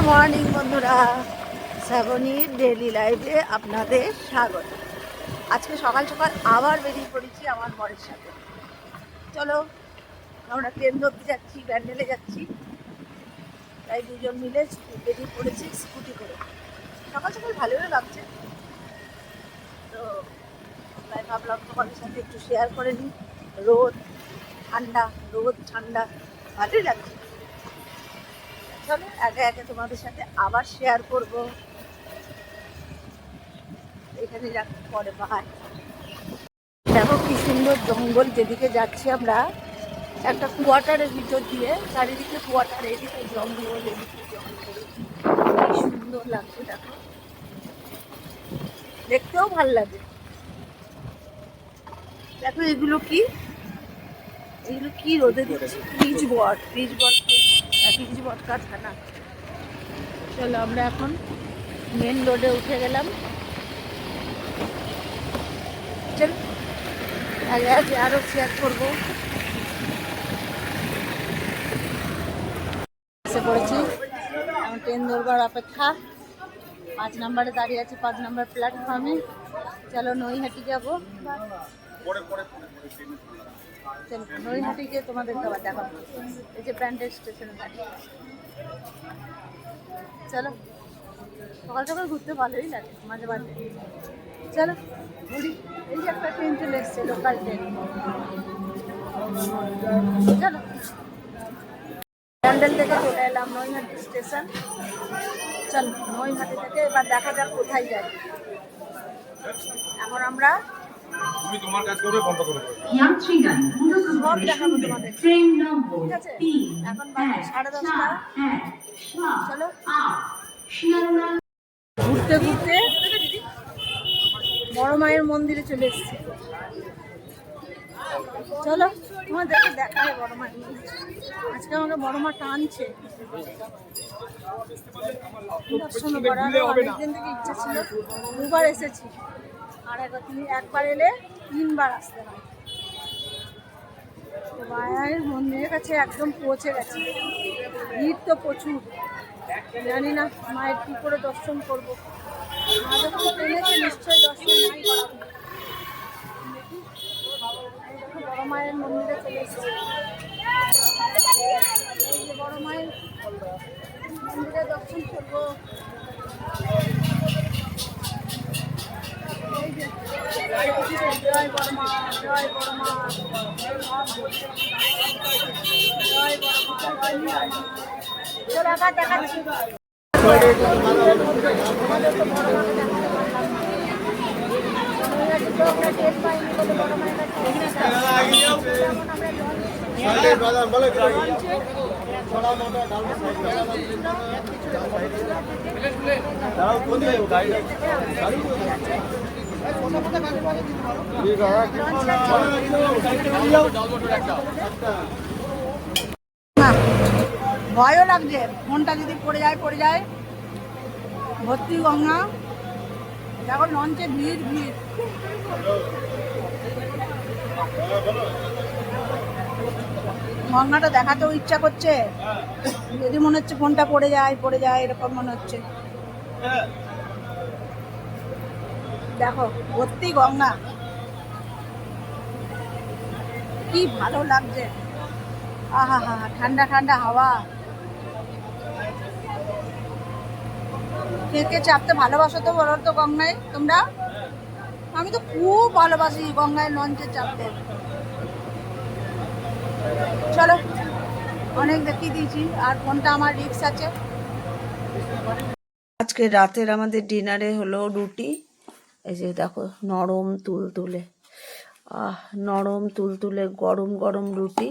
Morning বন্ধুরা, শ্রাবণীর daily লাইফে আপনাদের স্বাগত। আজকে সকাল সকাল আবার বেরিয়ে পড়েছি আমার বরের সাথে। চলো, আমরা ট্রেন ধরতে যাচ্ছি, ব্যান্ডেলে যাচ্ছি। তাই দুজন মিলে বেরিয়ে পড়েছি স্কুটি করে। সকাল সকাল ভালোই লাগছে, তো তাই ভাবলাম তোমাদের সাথে একটু শেয়ার করে নিই। রোদ ঠান্ডা ভালোই লাগছে। চলো একে একে তোমাদের সাথে আবার শেয়ার করব। এখানে যাচ্ছি পরে পাহাড়। দেখো কি সুন্দর জঙ্গল, যেদিকে যাচ্ছি আমরা একটা কোয়ার্টারের ভিতর দিয়ে, চারিদিকে কোয়ার্টার, এদিকে জঙ্গল, এদিকে জঙ্গল। কি সুন্দর লাগছে দেখো, দেখতেও ভাল লাগে। দেখো এগুলো কি রোদে দিচ্ছে? পিচ বট কারখানা। চলো আমরা এখন মেন রোডে উঠে গেলাম। চল আগে আরো শেয়ার করবো। এসে পড়েছি, এখন ট্রেন ধরবার অপেক্ষা। 5 নম্বরে দাঁড়িয়ে আছি, 5 নম্বর প্ল্যাটফর্মে। চলো নৈহাটি যাবো। চলো নৈহাটি গিয়ে তোমাদের খাবার দেখাবো। এই যে ব্যান্ডেল স্টেশনে দাঁড়িয়ে। চলো, সকাল সকাল ঘুরতে ভালোই লাগে মাঝে মাঝে। চলো ঘুরি। এই যে একটা ট্রেন চলে এসছে, লোকাল ট্রেন। চলো, ব্যান্ডেল থেকে চলে এলাম নৈহাটি স্টেশন। চলো নৈহাটি থেকে এবার দেখা যাক কোথায় যাই। এখন আমরা সব দেখাবো তোমাদের, ঠিক আছে? এখন বাজে 10:30। চলো ঘুরতে ঘুরতে বড় মায়ের মন্দিরে চলে এসেছি। চলো তোমাদেরকে দেখায় বড় মায়ের মন্দির। আজকে আমাকে বড় মা টানছে দর্শন করার। অনেকদিন থেকে ইচ্ছা ছিল, 2বার এসেছি, আর একবার এলে 3বার আসতে হয়। তো মায়ের মন্দিরের কাছে একদম পৌঁছে গেছি। ভিড় তো প্রচুর, জানি না মায়ের কী করে দর্শন করবো। মা যখন টেনেছে নিশ্চয়ই দর্শন নাই করাবো। বড় মায়ের মন্দিরে চলে এসেছি। এই যে বড় মায়ের মন্দিরে দর্শন করবো। জয় বড় মা, জয় বড় মা, জয় বড় মা, জয় মা। চলো আবার দেখাচ্ছি। ভয়ও লাগছে, ফোনটা যদি পড়ে যায়। ভর্তি গঙ্গা, দেখো লঞ্চে ভিড়। গঙ্গাটা দেখাতেও ইচ্ছা করছে, যদি মনে হচ্ছে ফোনটা পড়ে যায় এরকম মনে হচ্ছে। দেখো ভর্তি গঙ্গা, কি ভালো লাগছে। আহা হা, ঠান্ডা ঠান্ডা হাওয়া। কে চাপতে ভালোবাসো তো বলো তো গঙ্গায় তোমরা? আমি তো খুব ভালোবাসি গঙ্গায় লঞ্চে চাপতে। চলো অনেক দেখিয়ে দিয়েছি, আর কোনটা আমার রিস্ক আছে। আজকে রাতের আমাদের ডিনারে হলো রুটি। এই যে দেখো নরম তুলতুলে, নরম তুলতুলে গরম গরম রুটি।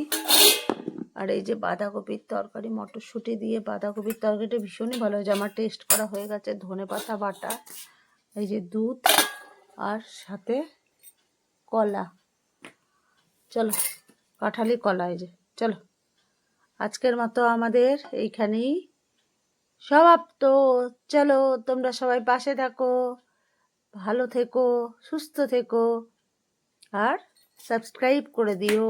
আর এই যে বাঁধাকপির তরকারি, মটরশুঁটি দিয়ে বাঁধাকপির তরকারিটা ভীষণই ভালো হয়েছে। আমার টেস্ট করা হয়ে গেছে। ধনেপাতা বাটা, এই যে দুধ, আর সাথে কলা। চলো কাঁঠালি কলা, এই যে। চলো আজকের মতো আমাদের এইখানেই সমাপ্ত। চলো তোমরা সবাই পাশে থাকো, ভালো থেকো, সুস্থ থেকো, আর সাবস্ক্রাইব করে দিও।